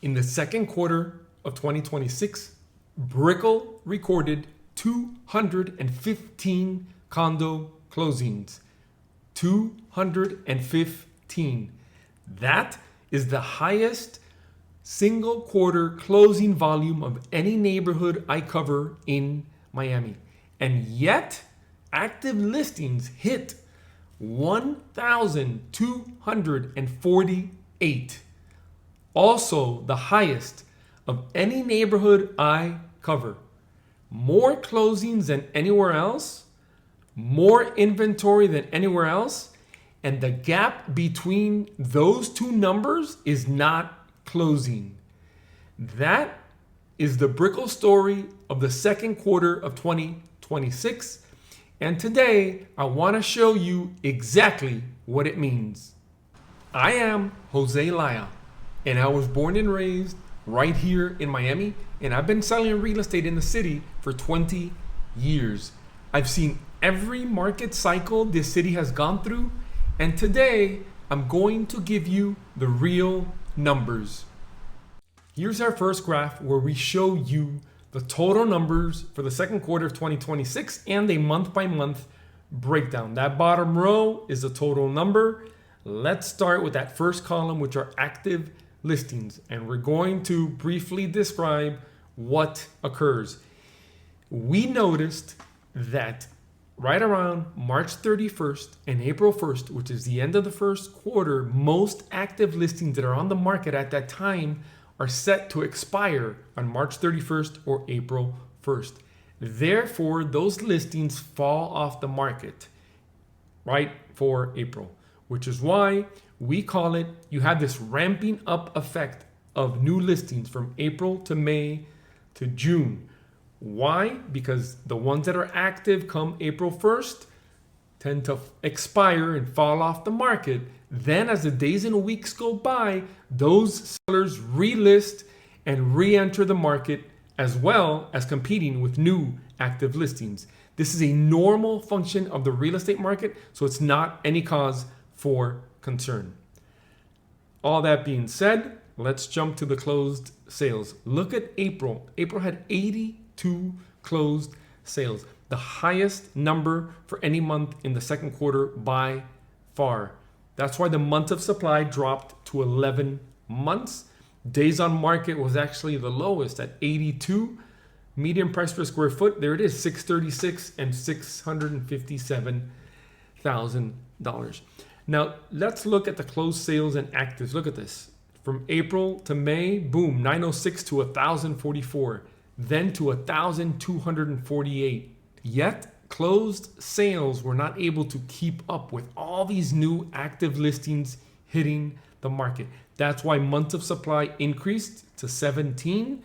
In the second quarter of 2026, Brickell recorded 215 condo closings. 215. That is the highest single quarter closing volume of any neighborhood I cover in Miami. And yet, active listings hit 1,248. Also the highest of any neighborhood I cover. More closings than anywhere else, more inventory than anywhere else, and the gap between those two numbers is not closing. That is the Brickell story of the second quarter of 2026. And today I want to show you exactly what it means. I am Jose Laya, and I was born and raised right here in Miami, and I've been selling real estate in the city for 20 years. I've seen every market cycle this city has gone through, and today I'm going to give you the real numbers. Here's our first graph where we show you the total numbers for the second quarter of 2026 and a month-by-month breakdown. That bottom row is the total number. Let's start with that first column, which are active listings, and we're going to briefly describe what occurs. We noticed that right around March 31st and April 1st, which is the end of the first quarter, most active listings that are on the market at that time are set to expire on March 31st or April 1st. Therefore, those listings fall off the market right for April, which is why we call it, you have this ramping up effect of new listings from April to May to June. Why? Because the ones that are active come April 1st tend to expire and fall off the market. Then as the days and weeks go by, those sellers relist and re-enter the market, as well as competing with new active listings. This is a normal function of the real estate market, so it's not any cause for concern. All that being said, let's jump to the closed sales. Look at April. April had 82 closed sales, the highest number for any month in the second quarter by far. That's why the month of supply dropped to 11 months. Days on market was actually the lowest at 82. Median price per square foot, there it is, $636 and $657,000. Now, let's look at the closed sales and actives. Look at this. From April to May, boom, 906 to 1,044, then to 1,248. Yet, closed sales were not able to keep up with all these new active listings hitting the market. That's why months of supply increased to 17,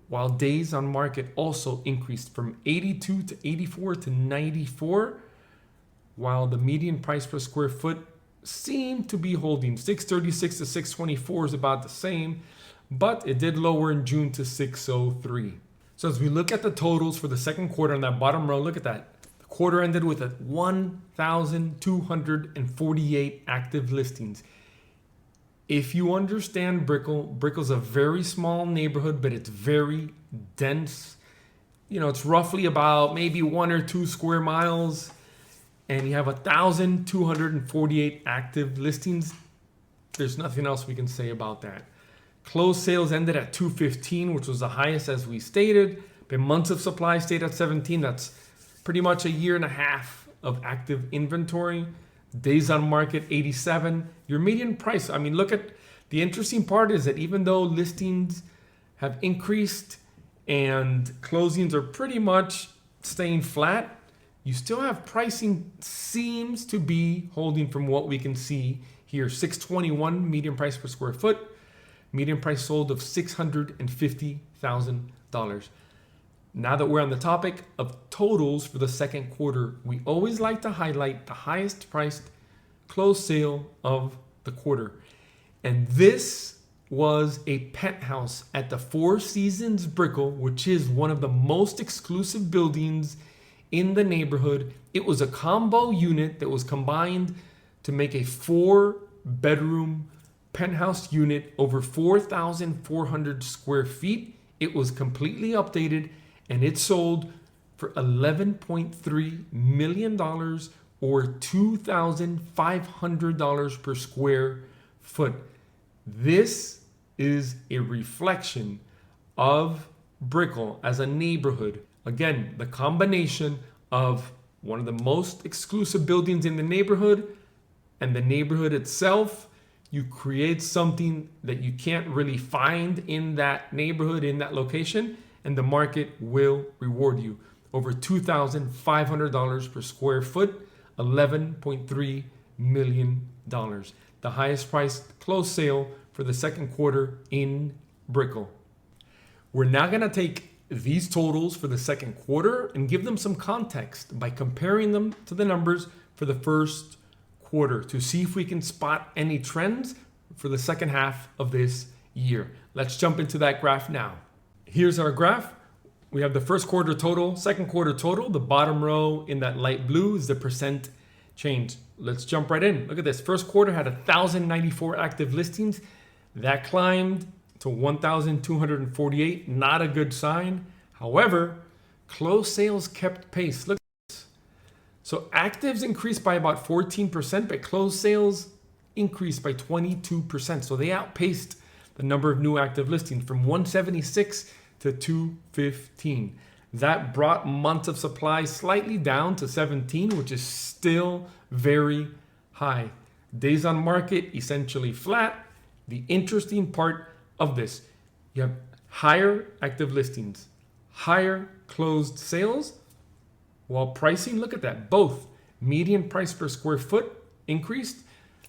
while days on market also increased from 82 to 84 to 94. While the median price per square foot seemed to be holding. 636 to 624 is about the same, but it did lower in June to 603. So as we look at the totals for the second quarter on that bottom row, look at that. The quarter ended with 1,248 active listings. If you understand Brickell's a very small neighborhood, but it's very dense. You know, it's roughly about maybe 1 or 2 square miles. And you have 1,248 active listings. There's nothing else we can say about that. Closed sales ended at 215, which was the highest as we stated. But months of supply stayed at 17. That's pretty much a year and a half of active inventory. Days on market, 87. Your median price, I mean, look at the interesting part is that even though listings have increased and closings are pretty much staying flat, you still have pricing seems to be holding from what we can see here. 621 median price per square foot, median price sold of $650,000. Now that we're on the topic of totals for the second quarter, we always like to highlight the highest priced closed sale of the quarter. And this was a penthouse at the Four Seasons Brickell, which is one of the most exclusive buildings in the neighborhood. It was a combo unit that was combined to make a 4-bedroom penthouse unit over 4,400 square feet. It was completely updated and it sold for $11.3 million or $2,500 per square foot. This is a reflection of Brickell as a neighborhood. Again, the combination of one of the most exclusive buildings in the neighborhood and the neighborhood itself, you create something that you can't really find in that neighborhood, in that location, and the market will reward you. Over $2,500 per square foot, $11.3 million. The highest priced closed sale for the second quarter in Brickell. We're now gonna take these totals for the second quarter and give them some context by comparing them to the numbers for the first quarter to see if we can spot any trends for the second half of this year. Let's jump into that graph now. Here's our graph. We have the first quarter total, second quarter total. The bottom row in that light blue is the percent change. Let's jump right in. Look at this. First quarter had 1,094 active listings. That climbed to 1,248. Not a good sign. However, closed sales kept pace. Look at this. So actives increased by about 14%, but closed sales increased by 22%. So they outpaced the number of new active listings from 176 to 215. That brought months of supply slightly down to 17, which is still very high. Days on market essentially flat. The interesting part of this, you have higher active listings, higher closed sales, while pricing, look at that, both median price per square foot increased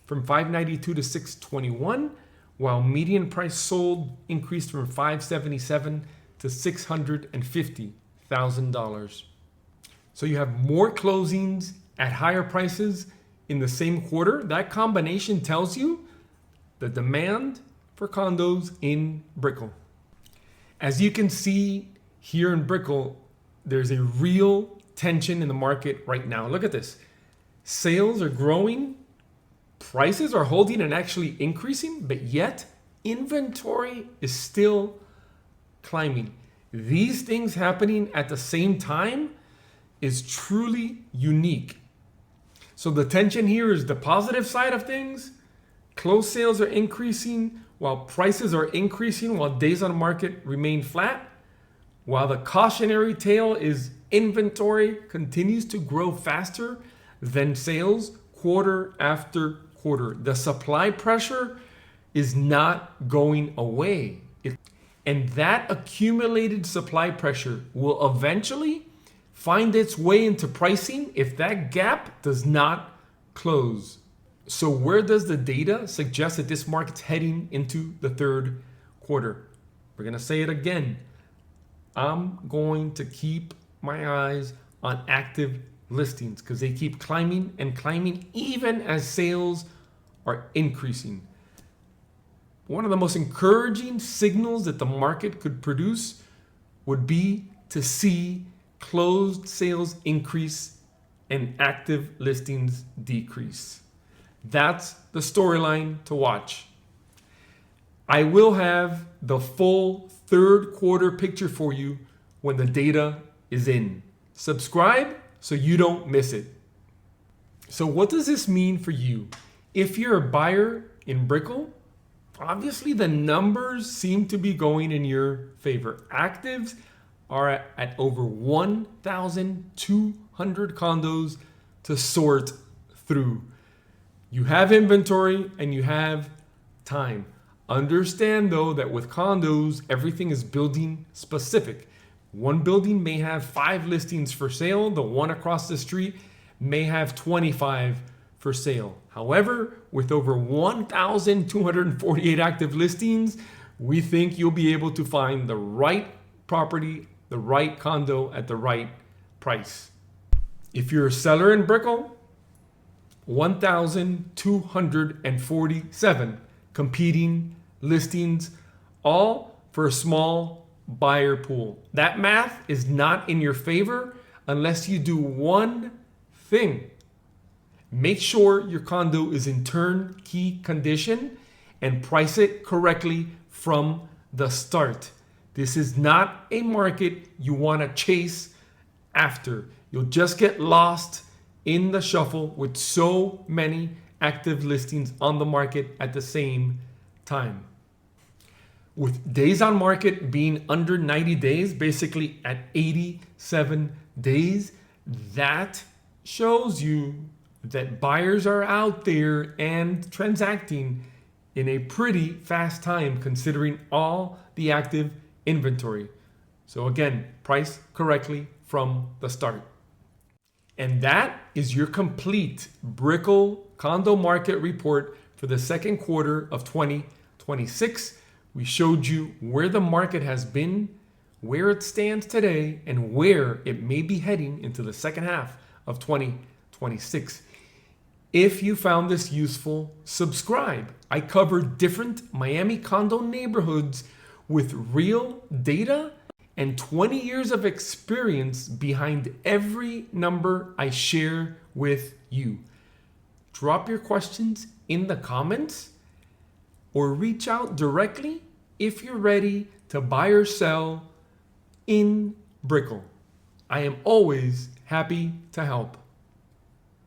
from $592 to $621, while median price sold increased from $577 to $650,000. So you have more closings at higher prices in the same quarter. That combination tells you the demand for condos in Brickell. As you can see here in Brickell, there's a real tension in the market right now. Look at this. Sales are growing, prices are holding and actually increasing, but yet inventory is still climbing. These things happening at the same time is truly unique. So the tension here is the positive side of things. Closed sales are increasing while prices are increasing, while days on market remain flat. While the cautionary tale is inventory continues to grow faster than sales quarter after quarter. The supply pressure is not going away. And that accumulated supply pressure will eventually find its way into pricing if that gap does not close. So where does the data suggest that this market's heading into the third quarter? We're gonna say it again. I'm going to keep my eyes on active listings because they keep climbing and climbing even as sales are increasing. One of the most encouraging signals that the market could produce would be to see closed sales increase and active listings decrease. That's the storyline to watch. I will have the full third quarter picture for you when the data is in. Subscribe so you don't miss it. So what does this mean for you? If you're a buyer in Brickell, obviously the numbers seem to be going in your favor. Actives are at over 1,200 condos to sort through. You have inventory and you have time. Understand though that with condos, everything is building specific. One building may have 5 listings for sale. The one across the street may have 25 for sale. However, with over 1,248 active listings, we think you'll be able to find the right property, the right condo at the right price. If you're a seller in Brickell, 1,247 competing listings, all for a small buyer pool. That math is not in your favor unless you do one thing. Make sure your condo is in turnkey condition and price it correctly from the start. This is not a market you want to chase after. You'll just get lost in the shuffle with so many active listings on the market at the same time. With days on market being under 90 days, basically at 87 days, that shows you that buyers are out there and transacting in a pretty fast time considering all the active inventory. So again, price correctly from the start. And that is your complete Brickell Condo Market report for the second quarter of 2026. We showed you where the market has been, where it stands today, and where it may be heading into the second half of 2026. If you found this useful, subscribe. I cover different Miami condo neighborhoods with real data and 20 years of experience behind every number I share with you. Drop your questions in the comments or reach out directly if you're ready to buy or sell in Brickell. I am always happy to help.